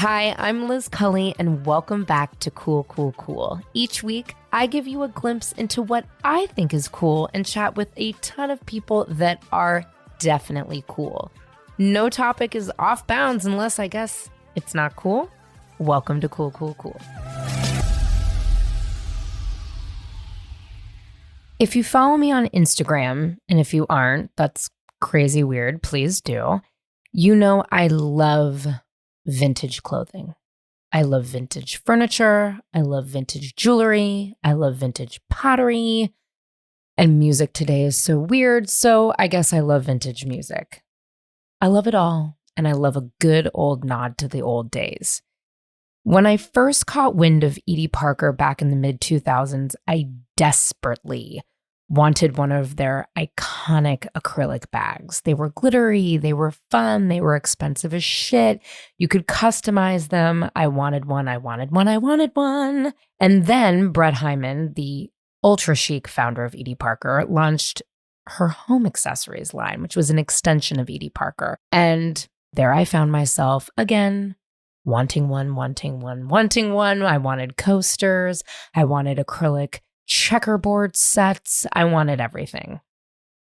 Hi, I'm Liz Cully, and welcome back to Cool, Cool, Cool. Each week, I give you a glimpse into what I think is cool and chat with a ton of people that are definitely cool. No topic is off bounds unless I guess it's not cool. Welcome to Cool, Cool, Cool. If you follow me on Instagram, and if you aren't, that's crazy weird, please do. You know I love vintage clothing. I love vintage furniture. I love vintage jewelry. I love vintage pottery. And music today is so weird, so I guess I love vintage music. I love it all, and I love a good old nod to the old days. When I first caught wind of Edie Parker back in the mid-2000s, I desperately wanted one of their iconic acrylic bags. They were glittery, they were fun, they were expensive as shit. You could customize them. I wanted one. And then Brett Heyman, the ultra-chic founder of Edie Parker, launched her home accessories line, which was an extension of Edie Parker. And there I found myself again, wanting one. I wanted coasters. I wanted acrylic checkerboard sets. I wanted everything.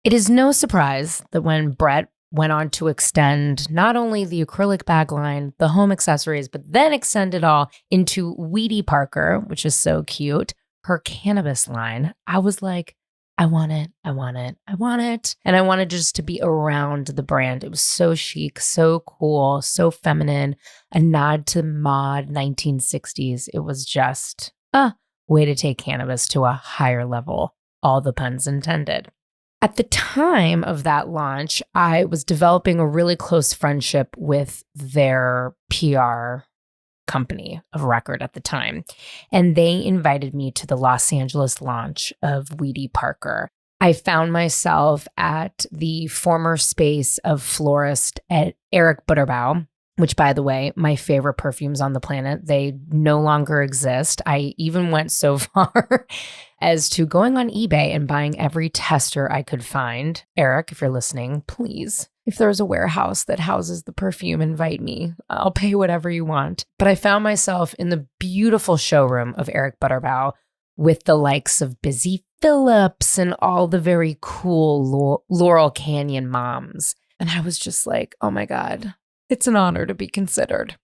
It is no surprise that when Brett went on to extend not only the acrylic bag line, the home accessories, but then extend it all into Edie Parker, which is so cute, her cannabis line, I was like, I want it. And I wanted just to be around the brand. It was so chic, so cool, so feminine, a nod to mod 1960s. It was just way to take cannabis to a higher level, all the puns intended. At the time of that launch, I was developing a really close friendship with their PR company of record at the time, and they invited me to the Los Angeles launch of Edie Parker. I found myself at the former space of florist at Eric Butterbaugh, which, by the way, my favorite perfumes on the planet, they no longer exist. I even went so far as to going on eBay and buying every tester I could find. Eric, if you're listening, please, if there's a warehouse that houses the perfume, invite me. I'll pay whatever you want. But I found myself in the beautiful showroom of Eric Butterbaugh with the likes of Busy Phillips and all the very cool Laurel Canyon moms. And I was just like, oh my God. It's an honor to be considered.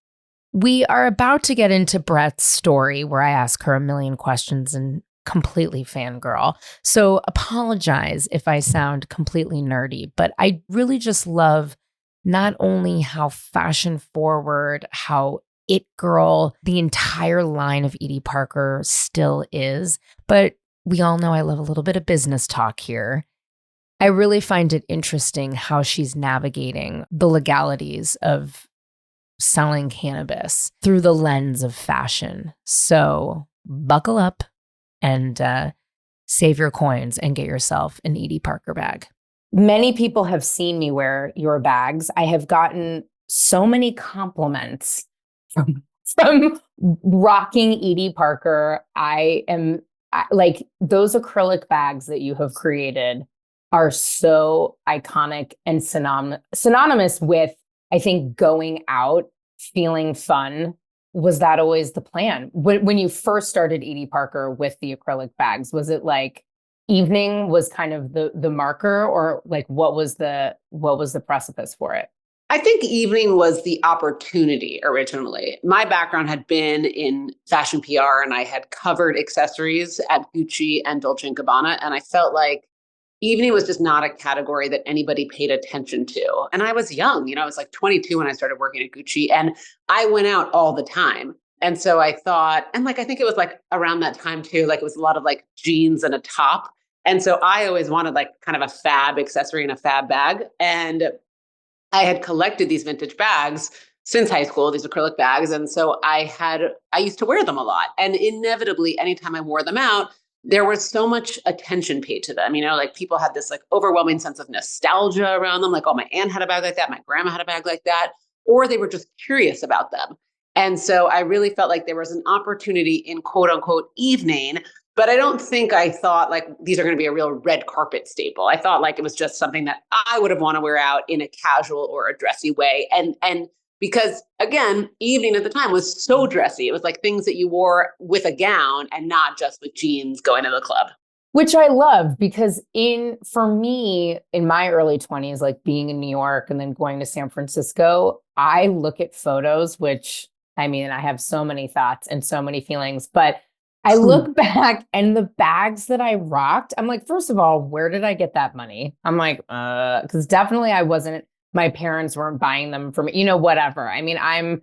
We are about to get into Brett's story where I ask her a million questions and completely fangirl. So apologize if I sound completely nerdy, but I really just love not only how fashion forward, how it girl the entire line of Edie Parker still is, but we all know I love a little bit of business talk here. I really find it interesting how she's navigating the legalities of selling cannabis through the lens of fashion. So buckle up and save your coins and get yourself an Edie Parker bag. Many people have seen me wear your bags. I have gotten so many compliments from rocking Edie Parker. Like those acrylic bags that you have created are so iconic and synonymous with, I think, going out, feeling fun. Was that always the plan? When you first started Edie Parker with the acrylic bags, was it like evening was kind of the marker, or like what was the precipice for it? I think evening was the opportunity originally. My background had been in fashion PR, and I had covered accessories at Gucci and Dolce & Gabbana, and I felt like evening was just not a category that anybody paid attention to. And I was young, I was like 22 when I started working at Gucci, and I went out all the time. And so I thought, and like, I think it was like around that time too, like it was a lot of like jeans and a top. And so I always wanted like kind of a fab accessory and a fab bag. And I had collected these vintage bags since high school, these acrylic bags. And so I used to wear them a lot. And inevitably, anytime I wore them out, there was so much attention paid to them. Like people had this like overwhelming sense of nostalgia around them. Like, oh, my aunt had a bag like that. My grandma had a bag like that. Or they were just curious about them. And so I really felt like there was an opportunity in quote unquote evening, but I don't think I thought like these are going to be a real red carpet staple. I thought like it was just something that I would have want to wear out in a casual or a dressy way. And because again, evening at the time was so dressy. It was like things that you wore with a gown and not just with jeans going to the club. Which I love because for me, in my early 20s, like being in New York and then going to San Francisco, I look at photos, which I mean, I have so many thoughts and so many feelings, but I look back and the bags that I rocked, I'm like, first of all, where did I get that money? I'm like, because definitely my parents weren't buying them for me, whatever. I mean, I'm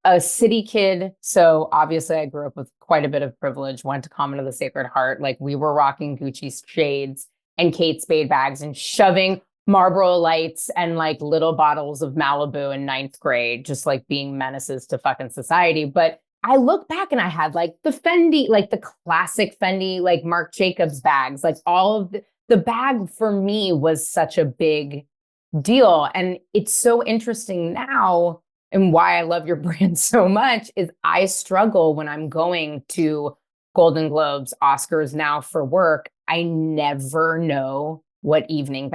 a city kid. So obviously I grew up with quite a bit of privilege, went to Common of the Sacred Heart. Like we were rocking Gucci shades and Kate Spade bags and shoving Marlboro lights and like little bottles of Malibu in ninth grade, just like being menaces to fucking society. But I look back and I had like the Fendi, like the classic Fendi, like Marc Jacobs bags, like all of the bag for me was such a big deal. And it's so interesting now. And why I love your brand so much is I struggle when I'm going to Golden Globes, Oscars now for work. I never know what evening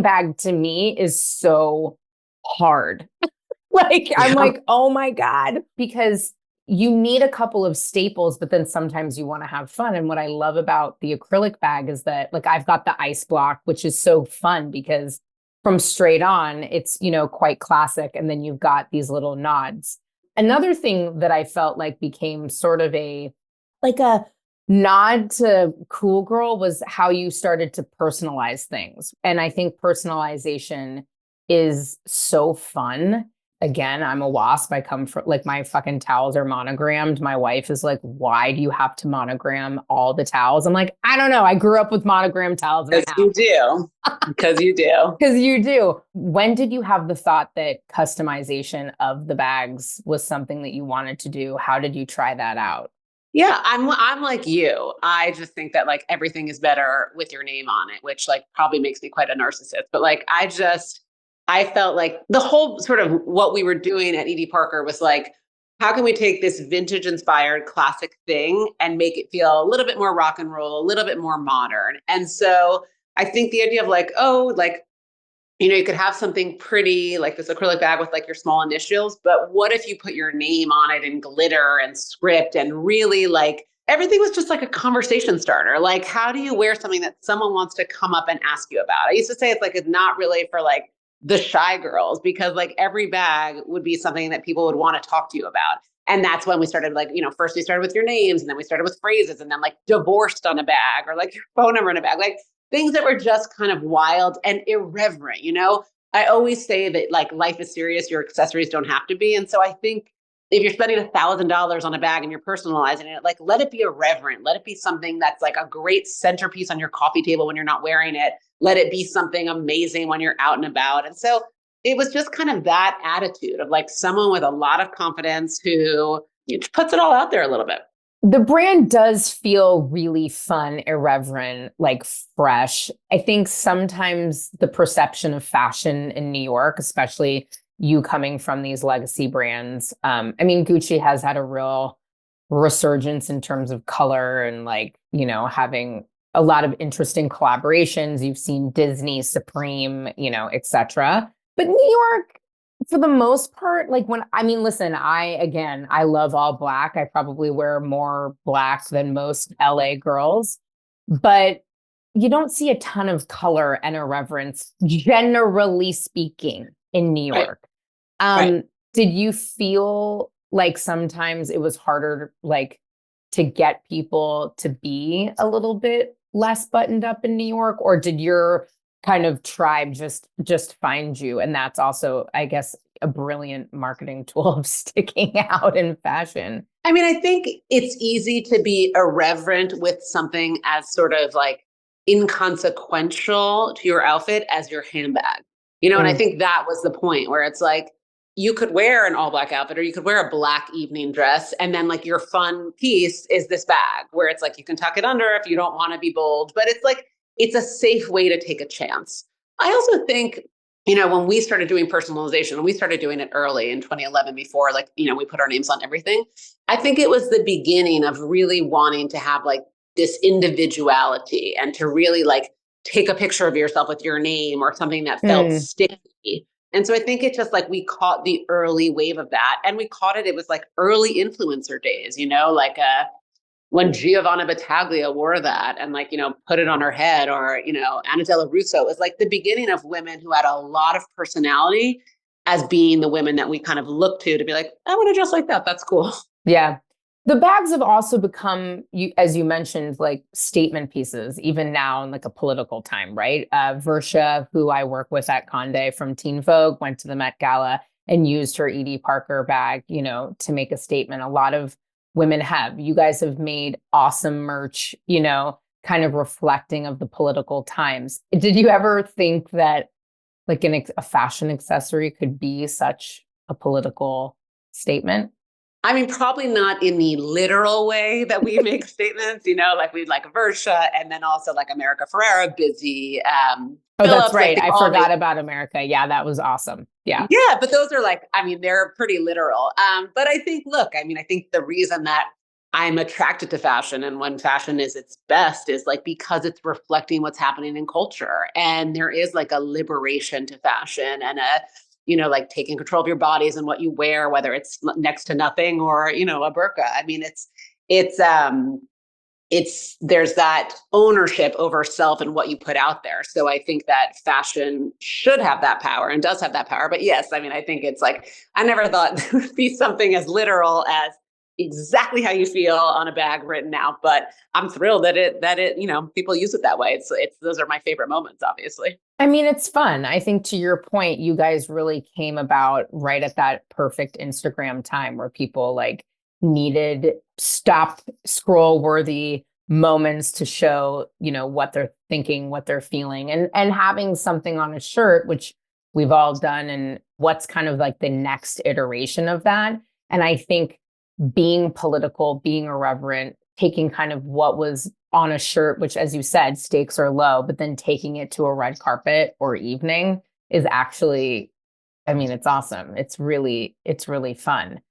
bag to me is so hard. I'm like, oh my God, because you need a couple of staples, but then sometimes you want to have fun. And what I love about the acrylic bag is that like I've got the ice block, which is so fun because from straight on, it's, quite classic. And then you've got these little nods. Another thing that I felt like became sort of a nod to cool girl was how you started to personalize things. And I think personalization is so fun. Again, I'm a WASP. I come from like my fucking towels are monogrammed. My wife is like, why do you have to monogram all the towels? I'm like, I don't know. I grew up with monogram towels. Because you do. Because you do. Because you do. When did you have the thought that customization of the bags was something that you wanted to do? How did you try that out? Yeah, I'm like you. I just think that like everything is better with your name on it, which like probably makes me quite a narcissist. But like I felt like the whole sort of what we were doing at Edie Parker was like, how can we take this vintage inspired classic thing and make it feel a little bit more rock and roll, a little bit more modern? And so I think the idea of like, oh, like, you could have something pretty like this acrylic bag with like your small initials, but what if you put your name on it in glitter and script and really like everything was just like a conversation starter? Like, how do you wear something that someone wants to come up and ask you about? I used to say it's not really for like the shy girls because like every bag would be something that people would want to talk to you about. And that's when we started like, first we started with your names and then we started with phrases and then like divorced on a bag or like your phone number in a bag. Like things that were just kind of wild and irreverent, I always say that like life is serious, your accessories don't have to be. And so I think if you're spending $1,000 on a bag and you're personalizing it, like let it be irreverent. Let it be something that's like a great centerpiece on your coffee table when you're not wearing it. Let it be something amazing when you're out and about. And so it was just kind of that attitude of like someone with a lot of confidence who puts it all out there a little bit. The brand does feel really fun, irreverent, like fresh. I think sometimes the perception of fashion in New York, especially you coming from these legacy brands, I mean, Gucci has had a real resurgence in terms of color and like, having a lot of interesting collaborations. You've seen Disney, Supreme, et cetera. But New York, for the most part, like listen, I love all black. I probably wear more black than most LA girls, but you don't see a ton of color and irreverence, generally speaking, in New York. Right. Did you feel like sometimes it was harder, like to get people to be a little bit less buttoned up in New York, or did your kind of tribe just find you? And that's also, I guess, a brilliant marketing tool of sticking out in fashion. I mean, I think it's easy to be irreverent with something as sort of like inconsequential to your outfit as your handbag, and I think that was the point where it's like, you could wear an all black outfit or you could wear a black evening dress. And then like your fun piece is this bag where it's like, you can tuck it under if you don't want to be bold, but it's like, it's a safe way to take a chance. I also think, when we started doing personalization, we started doing it early in 2011 before like, we put our names on everything. I think it was the beginning of really wanting to have like this individuality and to really like take a picture of yourself with your name or something that felt sticky. And so I think it's just like we caught the early wave of that, and we caught it. It was like early influencer days, like when Giovanna Battaglia wore that and like, put it on her head, or, Anna Della Russo. It was like the beginning of women who had a lot of personality as being the women that we kind of look to be like, I want to dress like that. That's cool. Yeah. The bags have also become, as you mentioned, like statement pieces, even now in like a political time, right? Versha, who I work with at Condé from Teen Vogue, went to the Met Gala and used her Edie Parker bag, to make a statement. A lot of women have. You guys have made awesome merch, kind of reflecting of the political times. Did you ever think that like a fashion accessory could be such a political statement? I mean, probably not in the literal way that we make statements, like we'd like Versha, and then also like America Ferrera, Busy, Oh, Phillips. that's right. I forgot make, about America. Yeah, that was awesome. Yeah. Yeah, but those are like, I mean, they're pretty literal. But I think, look, I mean, I think the reason that I'm attracted to fashion and when fashion is its best is like because it's reflecting what's happening in culture. And there is like a liberation to fashion and like taking control of your bodies and what you wear, whether it's next to nothing or, a burqa. I mean, there's that ownership over self and what you put out there. So I think that fashion should have that power and does have that power. But yes, I mean, I think it's like, I never thought there would be something as literal as exactly how you feel on a bag written out, but I'm thrilled that people use it that way. It's those are my favorite moments, obviously. I mean, it's fun. I think to your point, you guys really came about right at that perfect Instagram time where people like needed stop scroll worthy moments to show, what they're thinking, what they're feeling, and having something on a shirt, which we've all done, and what's kind of like the next iteration of that. And I think being political, being irreverent, taking kind of what was on a shirt, which, as you said, stakes are low, but then taking it to a red carpet or evening is actually, I mean, it's awesome. It's really fun.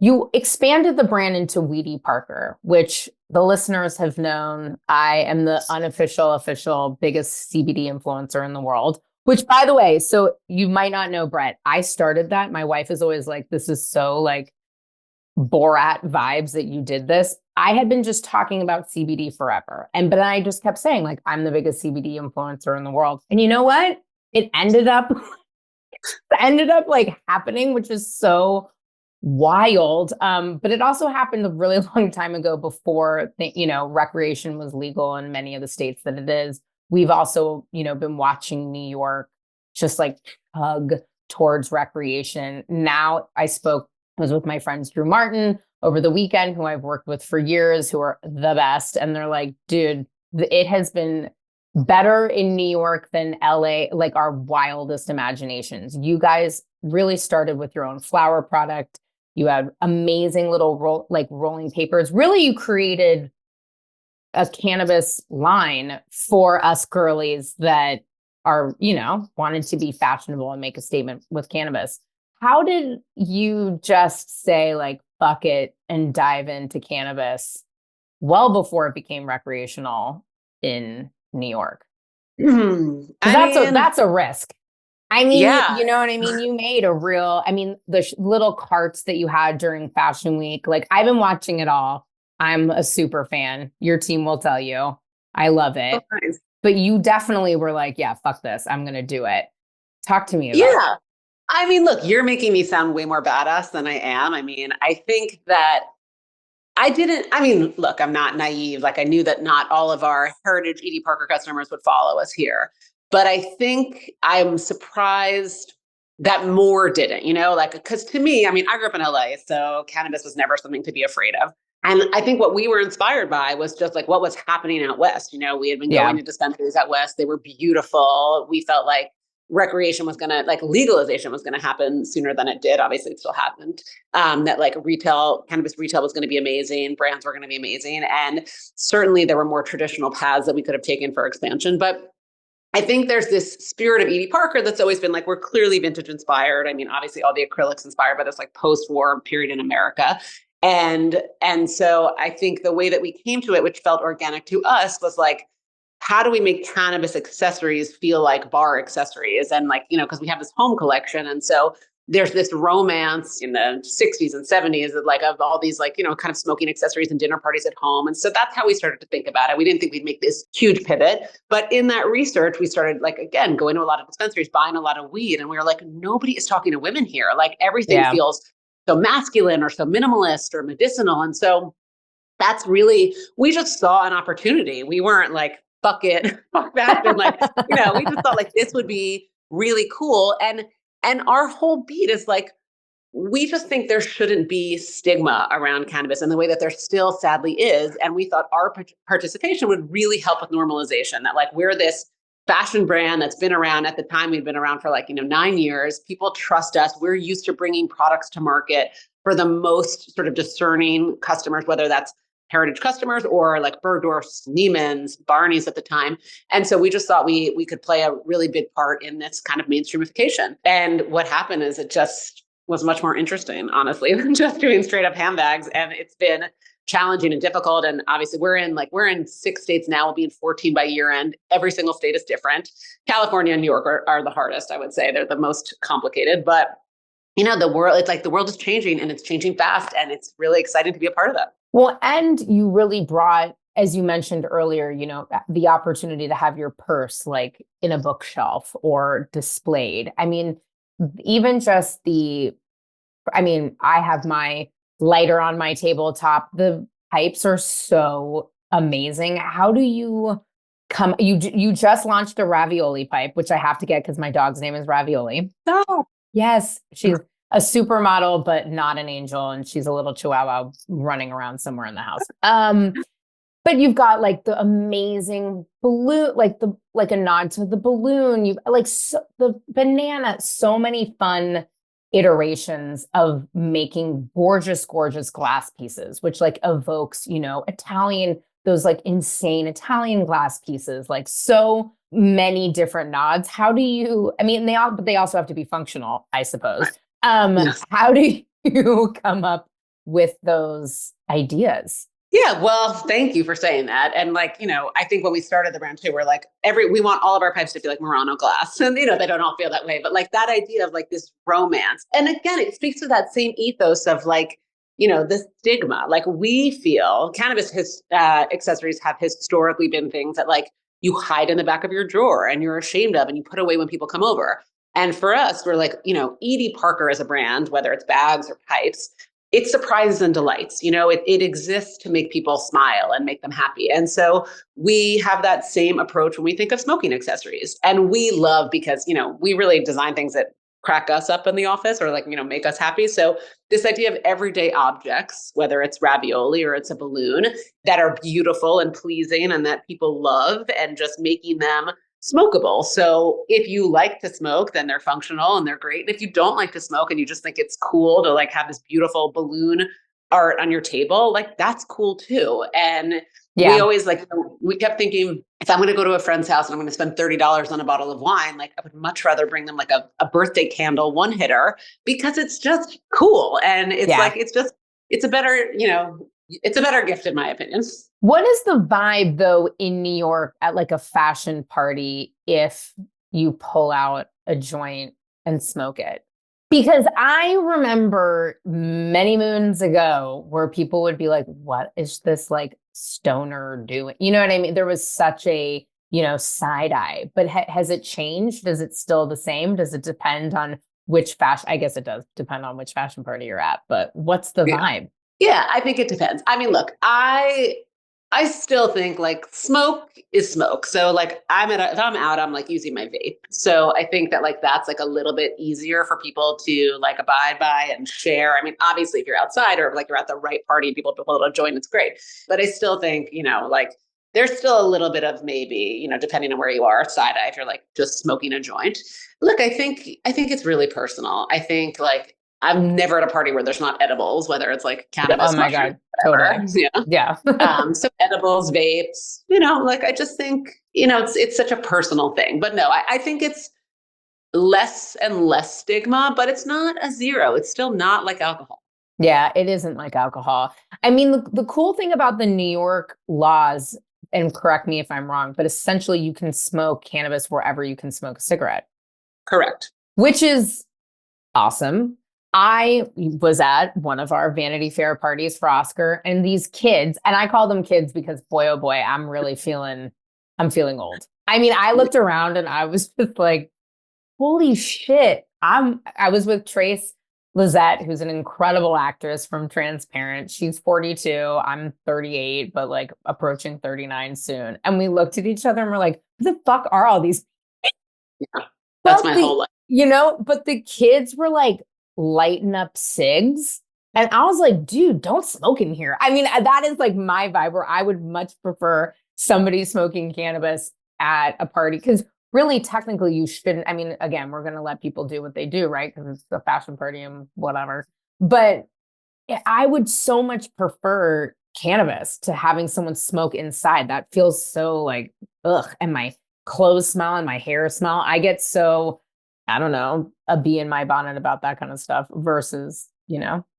You expanded the brand into Edie Parker, which the listeners have known. I am the unofficial, official biggest CBD influencer in the world, which, by the way, so you might not know, Brett, I started that. My wife is always like, this is so like Borat vibes that you did this. I had been just talking about CBD forever. But I just kept saying, like, I'm the biggest CBD influencer in the world. And you know what? It ended up like happening, which is so wild. But it also happened a really long time ago before recreation was legal in many of the states that it is. We've also, been watching New York just like tug towards recreation. Now I was with my friends Drew Martin over the weekend, who I've worked with for years, who are the best. And they're like, dude, it has been better in New York than LA, like our wildest imaginations. You guys really started with your own flower product. You had amazing little rolling papers. Really, you created a cannabis line for us girlies that are, wanted to be fashionable and make a statement with cannabis. How did you just say like, fuck it and dive into cannabis well before it became recreational in New York? That's a risk. I mean, yeah. you know what I mean? You made the little carts that you had during Fashion Week. Like, I've been watching it all. I'm a super fan. Your team will tell you. I love it. Oh, nice. But you definitely were like, yeah, fuck this. I'm going to do it. Talk to me about it. I mean, look, you're making me sound way more badass than I am. I mean, I think that look, I'm not naive. Like I knew that not all of our heritage Edie Parker customers would follow us here. But I think I'm surprised that more didn't, because to me, I mean, I grew up in LA, so cannabis was never something to be afraid of. And I think what we were inspired by was just like what was happening out West. We had been going to dispensaries out West. They were beautiful. We felt like recreation was legalization was going to happen sooner than it did. Obviously it still happened. That like cannabis retail was going to be amazing. Brands were going to be amazing. And certainly there were more traditional paths that we could have taken for expansion. But I think there's this spirit of Edie Parker that's always been like, we're clearly vintage inspired. I mean, obviously all the acrylics inspired by this like post-war period in America. And so I think the way that we came to it, which felt organic to us, was like, how do we make cannabis accessories feel like bar accessories? And like, because we have this home collection. And so there's this romance in the 60s and 70s of all these kind of smoking accessories and dinner parties at home. And so that's how we started to think about it. We didn't think we'd make this huge pivot, but in that research, we started again, going to a lot of dispensaries, buying a lot of weed. And we were like, nobody is talking to women here. Like everything feels so masculine or so minimalist or medicinal. And so that's really, we just saw an opportunity. We weren't like, fuck it, fuck fashion. We just thought this would be really cool. And our whole beat is we just think there shouldn't be stigma around cannabis in the way that there still sadly is. And we thought our participation would really help with normalization, that we're this fashion brand that's been around. At the time, we'd been around for 9 years. People trust us. We're used to bringing products to market for the most sort of discerning customers, whether that's heritage customers or Bergdorf's, Neiman's, Barney's at the time. And so we just thought we could play a really big part in this kind of mainstreamification. And what happened is it just was much more interesting, honestly, than just doing straight up handbags. And it's been challenging and difficult. And obviously we're in 6 states now. We'll be in 14 by year end. Every single state is different. California and New York are the hardest, I would say. They're the most complicated, but the world, it's the world is changing and it's changing fast. And it's really exciting to be a part of that. Well, and you really brought, as you mentioned earlier, the opportunity to have your purse in a bookshelf or displayed. I mean, even just I have my lighter on my tabletop. The pipes are so amazing. How do you you just launched a ravioli pipe, which I have to get because my dog's name is Ravioli. Oh, yes, she's a supermodel, but not an angel. And she's a little chihuahua running around somewhere in the house. But you've got the amazing balloon, a nod to the balloon. You've the banana, so many fun iterations of making gorgeous, gorgeous glass pieces, which evokes, Italian, those insane Italian glass pieces, so many different nods. How do you, but they also have to be functional, I suppose. Yes. How do you come up with those ideas? Yeah, well, thank you for saying that. And I think when we started the brand too, we're we want all of our pipes to be Murano glass. And they don't all feel that way, but that idea of this romance. And again, it speaks to that same ethos of the stigma. We feel cannabis accessories have historically been things that you hide in the back of your drawer and you're ashamed of and you put away when people come over. And for us, we're Edie Parker as a brand, whether it's bags or pipes, it surprises and delights. It exists to make people smile and make them happy. And so we have that same approach when we think of smoking accessories. And we love because, we really design things that crack us up in the office or make us happy. So this idea of everyday objects, whether it's ravioli or it's a balloon, that are beautiful and pleasing and that people love, and just making them smokable. So if you like to smoke, then they're functional and they're great. And if you don't like to smoke and you just think it's cool to have this beautiful balloon art on your table, that's cool too. And we always we kept thinking, if I'm going to go to a friend's house and I'm going to spend $30 on a bottle of wine, I would much rather bring them a birthday candle one hitter, because it's just cool. And it's it's a better, it's a better gift in my opinion. What is the vibe though in New York at a fashion party if you pull out a joint and smoke it? Because I remember many moons ago where people would be like, what is this stoner doing? You know what I mean? There was such a, side eye, but has it changed? Is it still the same? Does it depend on which fashion? I guess it does depend on which fashion party you're at, but what's the vibe? Yeah, I think it depends. Look, I still think smoke is smoke. So if I'm out, I'm using my vape. So I think that that's a little bit easier for people to abide by and share. Obviously if you're outside or you're at the right party and people to join, it's great. But I still think, there's still a little bit of maybe, depending on where you are, side eye if you're just smoking a joint. Look, I think it's really personal. I think I'm never at a party where there's not edibles, whether it's cannabis. Oh my God. Totally. Yeah. So edibles, vapes, I just think, it's such a personal thing, but no, I think it's less and less stigma, but it's not a zero. It's still not like alcohol. Yeah, it isn't like alcohol. The cool thing about the New York laws, and correct me if I'm wrong, but essentially you can smoke cannabis wherever you can smoke a cigarette, Correct. which is awesome. I was at one of our Vanity Fair parties for Oscar, and these kids, and I call them kids because boy, oh boy, I'm feeling old. I mean, I looked around and I was just like, holy shit. I was with Trace Lizette, who's an incredible actress from Transparent. She's 42. I'm 38, but like approaching 39 soon. And we looked at each other and we're like, who the fuck are all these? Yeah, that's my whole life. But the kids were like lighting up cigs. And I was like, dude, don't smoke in here. I mean, that is like my vibe where I would much prefer somebody smoking cannabis at a party. Because really, technically, you shouldn't. I mean, again, we're going to let people do what they do, right? Because it's a fashion party and whatever. But I would so much prefer cannabis to having someone smoke inside. That feels so like, ugh. And my clothes smell and my hair smell. I get so, I don't know, a bee in my bonnet about that kind of stuff versus,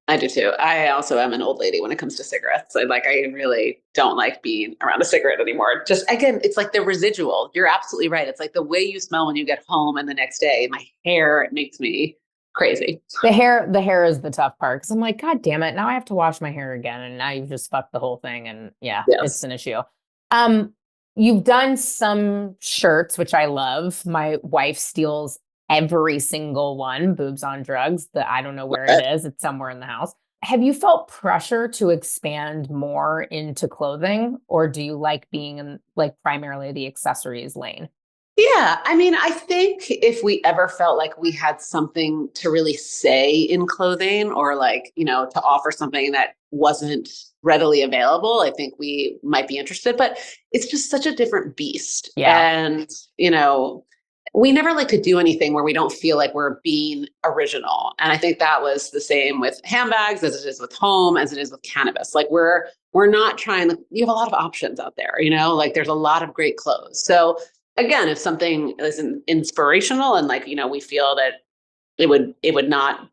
I do too. I also am an old lady when it comes to cigarettes. I really don't like being around a cigarette anymore. Just again, it's like the residual. You're absolutely right. It's like the way you smell when you get home and the next day. My hair, it makes me crazy. The hair is the tough part because I'm like, God damn it. Now I have to wash my hair again. And now you've just fucked the whole thing. And yeah, Yes. It's an issue. You've done some shirts, which I love. My wife steals every single one, boobs on drugs, that I don't know where it is. It's somewhere in the house. Have you felt pressure to expand more into clothing, or do you like being in like primarily the accessories lane? Yeah. I mean, I think if we ever felt like we had something to really say in clothing or like, to offer something that wasn't readily available, I think we might be interested, but it's just such a different beast. Yeah. And, we never like to do anything where we don't feel like we're being original. And I think that was the same with handbags as it is with home, as it is with cannabis. Like we're not trying to, you have a lot of options out there, like there's a lot of great clothes. So again, if something is inspirational and like, we feel that it would not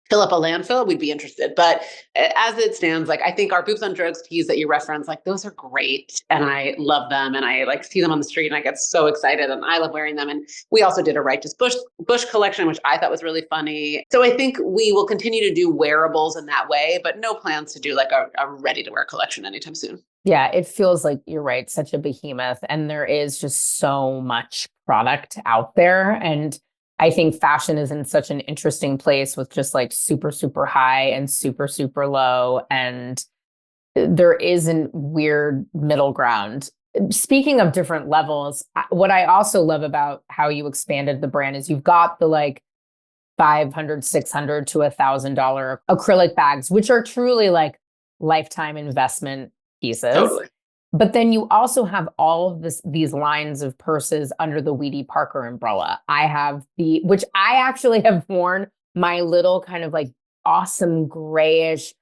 fill up a landfill, we'd be interested. But as it stands, like I think our boobs on drugs tees that you reference, like those are great. And I love them. And I like see them on the street and I get so excited and I love wearing them. And we also did a Righteous Bush collection, which I thought was really funny. So I think we will continue to do wearables in that way, but no plans to do like a ready to wear collection anytime soon. Yeah, it feels like you're right, such a behemoth. And there is just so much product out there. And I think fashion is in such an interesting place with just like super, super high and super, super low. And there isn't weird middle ground. Speaking of different levels, what I also love about how you expanded the brand is you've got the like $500, $600 to $1,000 acrylic bags, which are truly like lifetime investment pieces. Totally. But then you also have all of these lines of purses under the Edie Parker umbrella. I have which I actually have worn, my little kind of like awesome grayish,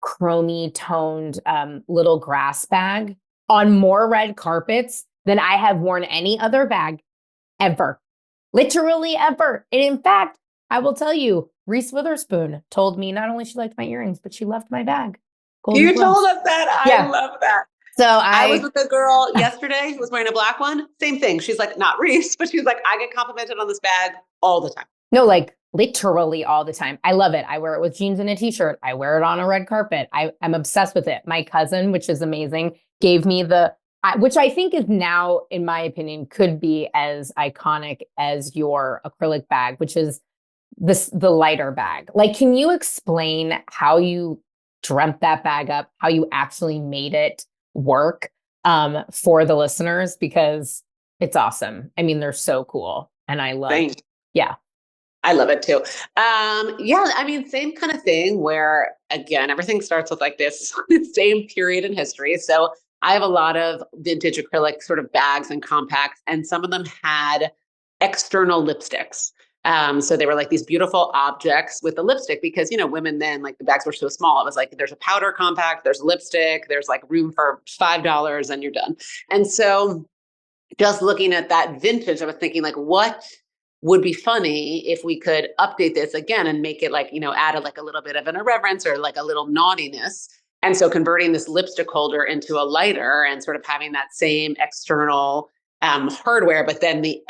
chromey toned little grass bag on more red carpets than I have worn any other bag ever. Literally ever. And in fact, I will tell you, Reese Witherspoon told me not only she liked my earrings, but she loved my bag. You told us that. I love that. So I was with a girl yesterday who was wearing a black one. Same thing. She's like, not Reese, but she's like, I get complimented on this bag all the time. No, like literally all the time. I love it. I wear it with jeans and a t-shirt. I wear it on a red carpet. I'm obsessed with it. My cousin, which is amazing, gave me which I think is now, in my opinion, could be as iconic as your acrylic bag, which is the lighter bag. Like, can you explain how you dreamt that bag up, how you actually made it work for the listeners? Because it's awesome. I mean, they're so cool. And I love it. Yeah. I love it too. Yeah, I mean, same kind of thing where, again, everything starts with like this same period in history. So I have a lot of vintage acrylic sort of bags and compacts, and some of them had external lipsticks. So they were like these beautiful objects with the lipstick because, women then, like the bags were so small. It was like, there's a powder compact, there's lipstick, there's like room for $5 and you're done. And so just looking at that vintage, I was thinking like, what would be funny if we could update this again and make it like, add like a little bit of an irreverence or like a little naughtiness. And so converting this lipstick holder into a lighter and sort of having that same external hardware, but then the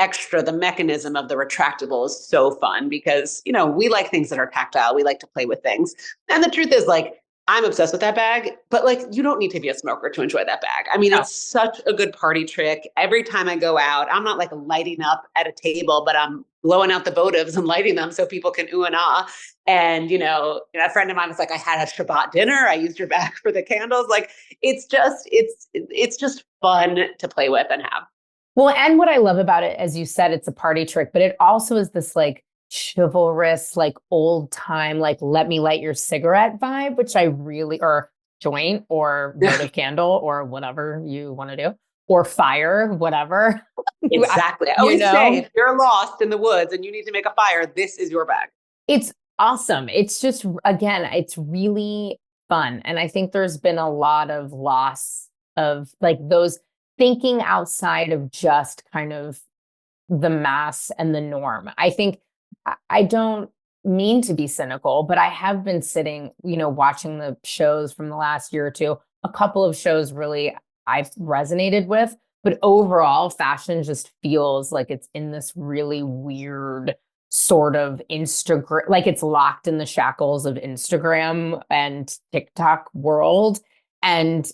mechanism of the retractable is so fun because, we like things that are tactile. We like to play with things. And the truth is, like, I'm obsessed with that bag, but like, you don't need to be a smoker to enjoy that bag. I mean, No. it's such a good party trick. Every time I go out, I'm not like lighting up at a table, but I'm blowing out the votives and lighting them so people can ooh and ah. And, a friend of mine was like, I had a Shabbat dinner. I used your bag for the candles. Like, it's just fun to play with and have. Well, and what I love about it, as you said, it's a party trick, but it also is this like chivalrous, like old time, like let me light your cigarette vibe, which I really, or joint or votive candle or whatever you want to do, or fire, whatever. Exactly. I always say, if you're lost in the woods and you need to make a fire, this is your bag. It's awesome. It's just, again, it's really fun. And I think there's been a lot of loss of like those thinking outside of just kind of the mass and the norm. I think I don't mean to be cynical, but I have been sitting, watching the shows from the last year or two. A couple of shows really I've resonated with, but overall, fashion just feels like it's in this really weird sort of Instagram, like it's locked in the shackles of Instagram and TikTok world. And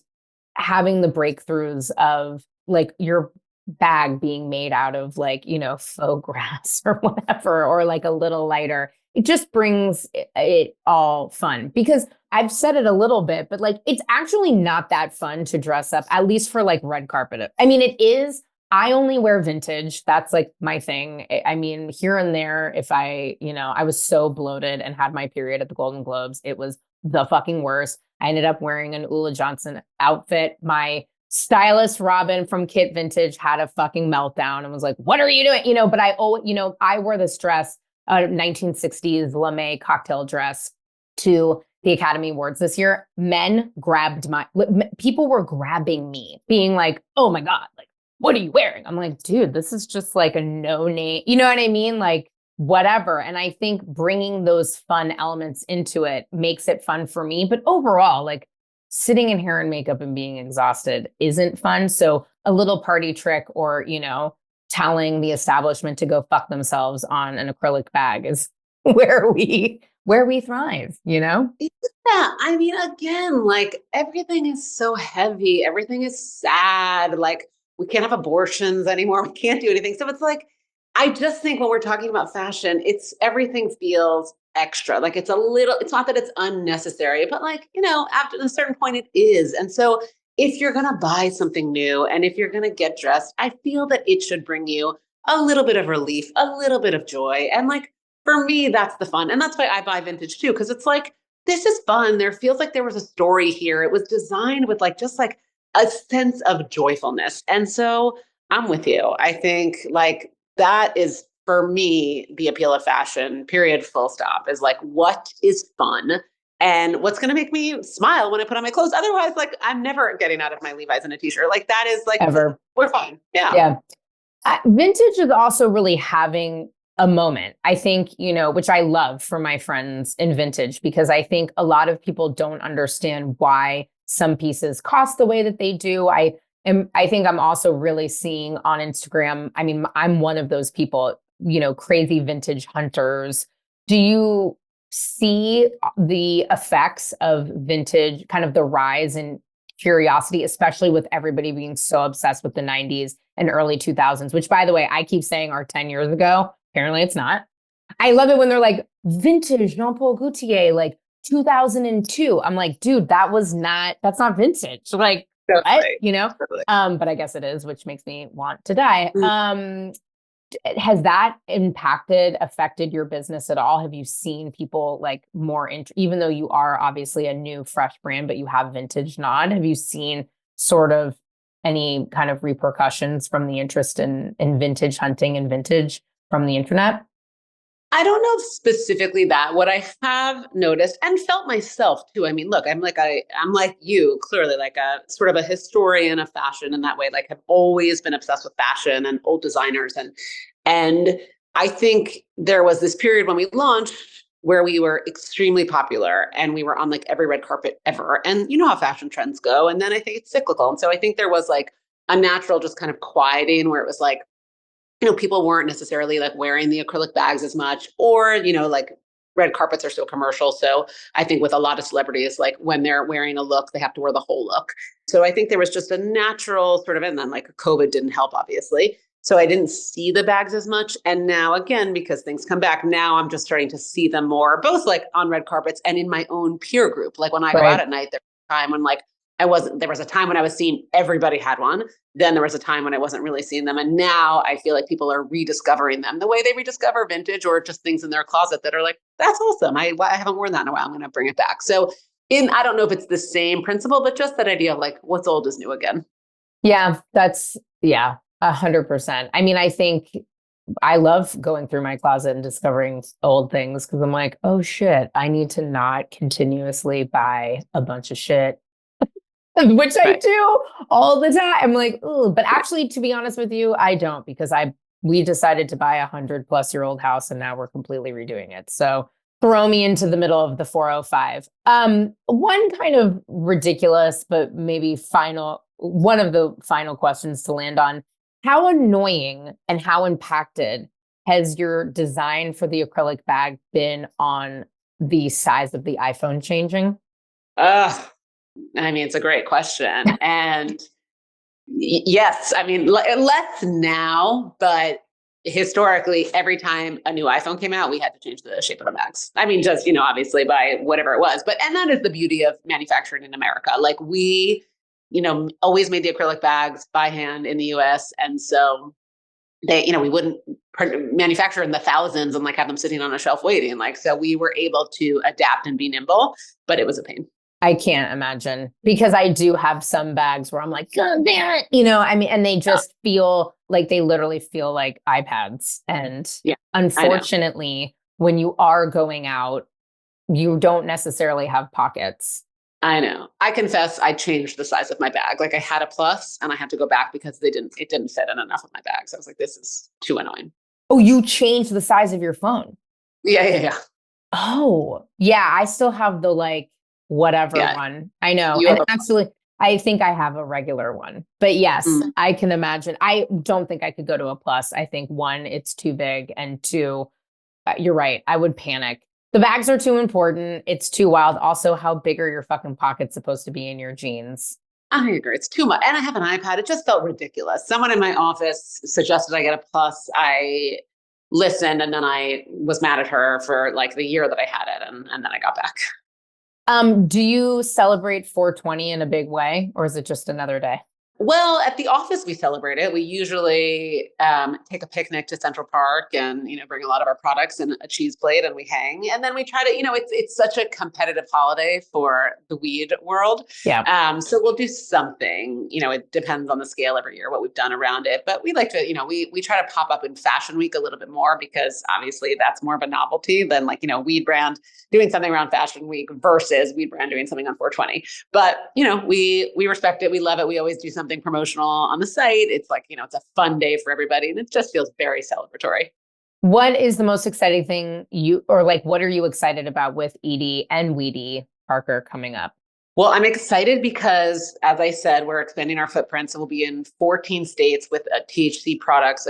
having the breakthroughs of like your bag being made out of like, faux grass or whatever, or like a little lighter, it just brings it all fun. Because I've said it a little bit, but like, it's actually not that fun to dress up, at least for like red carpet. I mean, it is. I only wear vintage. That's like my thing. I mean, here and there, if I was so bloated and had my period at the Golden Globes, it was the fucking worst. I ended up wearing an Ula Johnson outfit. My stylist, Robin from Kit Vintage, had a fucking meltdown and was like, what are you doing? But I wore this dress, a 1960s lame cocktail dress to the Academy Awards this year. People were grabbing me being like, oh my God, like, what are you wearing? I'm like, dude, this is just like a no name. You know what I mean? Like, whatever. And I think bringing those fun elements into it makes it fun for me. But overall, like sitting in hair and makeup and being exhausted isn't fun. So a little party trick or, telling the establishment to go fuck themselves on an acrylic bag is where we thrive, Yeah. I mean, again, like everything is so heavy. Everything is sad. Like we can't have abortions anymore. We can't do anything. So it's like, I just think when we're talking about fashion, everything feels extra. Like it's not that it's unnecessary, but like, after a certain point it is. And so if you're going to buy something new and if you're going to get dressed, I feel that it should bring you a little bit of relief, a little bit of joy. And like, for me, that's the fun. And that's why I buy vintage too. Cause it's like, this is fun. There feels like there was a story here. It was designed with like, just like a sense of joyfulness. And so I'm with you. I think like, that is for me the appeal of fashion, period, full stop, is like what is fun and what's going to make me smile when I put on my clothes. Otherwise, like I'm never getting out of my Levi's in a t-shirt. Like that is like ever. We're fine. Yeah. Vintage is also really having a moment, I think, which I love for my friends in vintage, because I think a lot of people don't understand why some pieces cost the way that they do. I think I'm also really seeing on Instagram, I mean, I'm one of those people, crazy vintage hunters. Do you see the effects of vintage, kind of the rise in curiosity, especially with everybody being so obsessed with the 90s and early 2000s, which by the way, I keep saying are 10 years ago. Apparently it's not. I love it when they're like vintage Jean-Paul Gaultier, like 2002. I'm like, dude, that's not vintage. Like, Totally. what? Totally. But I guess it is, which makes me want to die. Has that affected your business at all? Have you seen people like more, even though you are obviously a new, fresh brand, but you have vintage nod, have you seen sort of any kind of repercussions from the interest in vintage hunting and vintage from the internet? I don't know specifically that. What I have noticed and felt myself too. I mean, look, I'm like you, clearly like a sort of a historian of fashion in that way. Like, have always been obsessed with fashion and old designers, and I think there was this period when we launched where we were extremely popular and we were on like every red carpet ever. And you know how fashion trends go. And then I think it's cyclical. And so I think there was like a natural just kind of quieting where it was like, people weren't necessarily like wearing the acrylic bags as much, or, like red carpets are so commercial. So I think with a lot of celebrities, like when they're wearing a look, they have to wear the whole look. So I think there was just a natural sort of, and then like COVID didn't help, obviously. So I didn't see the bags as much. And now again, because things come back, now I'm just starting to see them more, both like on red carpets and in my own peer group. Like when I go out at night, there's a time when like there was a time when I was seeing everybody had one. Then there was a time when I wasn't really seeing them. And now I feel like people are rediscovering them the way they rediscover vintage or just things in their closet that are like, that's awesome. I haven't worn that in a while. I'm going to bring it back. So I don't know if it's the same principle, but just that idea of like what's old is new again. Yeah, 100%. I mean, I think I love going through my closet and discovering old things because I'm like, oh shit, I need to not continuously buy a bunch of shit, which I do all the time. I'm like, ooh, but actually, to be honest with you, I don't, because we decided to buy 100+ year old house and now we're completely redoing it. So throw me into the middle of the 405. One kind of ridiculous, but maybe one of the final questions to land on. How annoying and how impacted has your design for the acrylic bag been on the size of the iPhone changing? I mean, it's a great question. And yes, I mean, less now, but historically, every time a new iPhone came out, we had to change the shape of the bags. I mean, just, obviously by whatever it was. And that is the beauty of manufacturing in America. Like we, always made the acrylic bags by hand in the US. And so we wouldn't manufacture in the thousands and like have them sitting on a shelf waiting. Like, so we were able to adapt and be nimble, but it was a pain. I can't imagine, because I do have some bags where I'm like, oh, damn it. I mean, and they just feel like they literally feel like iPads. And unfortunately, when you are going out, you don't necessarily have pockets. I know. I confess I changed the size of my bag. Like I had a plus and I had to go back because it didn't fit in enough of my bags. I was like, this is too annoying. Oh, you changed the size of your phone? Yeah. Oh, yeah. I still have the like whatever one. I know. And actually, I think I have a regular one. But yes, I can imagine. I don't think I could go to a plus. I think one, it's too big. And two, you're right. I would panic. The bags are too important. It's too wild. Also, how big are your fucking pockets supposed to be in your jeans? I agree. It's too much. And I have an iPad. It just felt ridiculous. Someone in my office suggested I get a plus. I listened and then I was mad at her for like the year that I had it. And then I got back. Do you celebrate 420 in a big way, or is it just another day? Well, at the office, we celebrate it. We usually take a picnic to Central Park and, bring a lot of our products and a cheese plate and we hang. And then we try to, it's such a competitive holiday for the weed world. Yeah. So we'll do something, it depends on the scale every year, what we've done around it. But we like to, we try to pop up in Fashion Week a little bit more because obviously that's more of a novelty than like, weed brand doing something around Fashion Week versus weed brand doing something on 420. But, we respect it. We love it. We always do something promotional on the site. It's like, it's a fun day for everybody and it just feels very celebratory. What is the most exciting thing what are you excited about with Edie and Edie Parker coming up? Well, I'm excited because, as I said, we're expanding our footprint. So we'll be in 14 states with THC products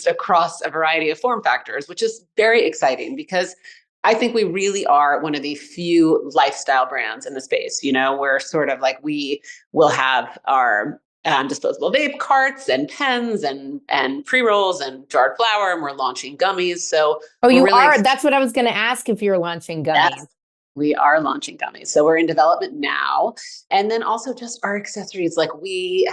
across a variety of form factors, which is very exciting because I think we really are one of the few lifestyle brands in the space. We're sort of like, we will have our disposable vape carts and pens and pre-rolls and jarred flower, and we're launching gummies. So you really are? That's what I was going to ask, if you're launching gummies. Yes, we are launching gummies. So we're in development now. And then also just our accessories, we've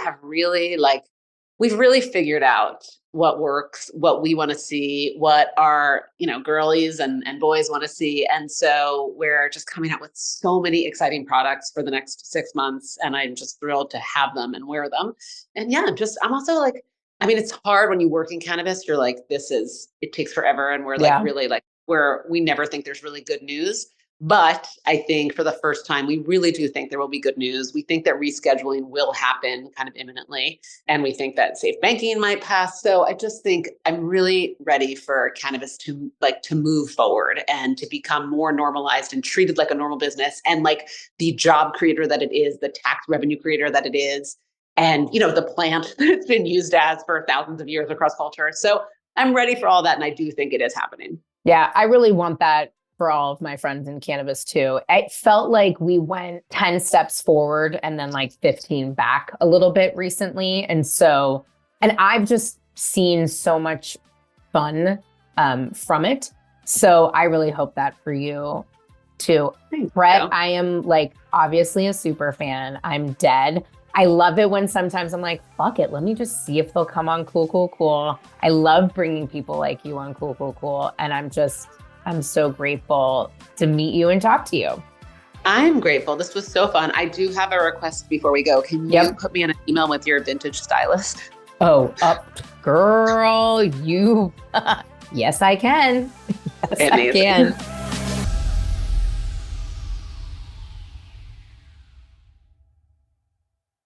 really figured out what works, what we want to see, what our, girlies and boys want to see. And so we're just coming out with so many exciting products for the next 6 months. And I'm just thrilled to have them and wear them. And I'm also like, I mean, it's hard when you work in cannabis. You're like, it takes forever. And we're like, really like, we never think there's really good news. But I think for the first time, we really do think there will be good news. We think that rescheduling will happen kind of imminently. And we think that safe banking might pass. So I just think I'm really ready for cannabis to move forward and to become more normalized and treated like a normal business, and like the job creator that it is, the tax revenue creator that it is, and the plant that it's been used as for thousands of years across culture. So I'm ready for all that. And I do think it is happening. Yeah, I really want that for all of my friends in cannabis too. It felt like we went 10 steps forward and then like 15 back a little bit recently. And I've just seen so much fun from it. So I really hope that for you too. Brett, I am like obviously a super fan. I'm dead. I love it when sometimes I'm like, fuck it, let me just see if they'll come on Cool, Cool, Cool. I love bringing people like you on Cool, Cool, Cool. And I'm so grateful to meet you and talk to you. I'm grateful. This was so fun. I do have a request before we go. Can you put me in an email with your vintage stylist? Oh, girl, you. Yes, I can. Yes, I can.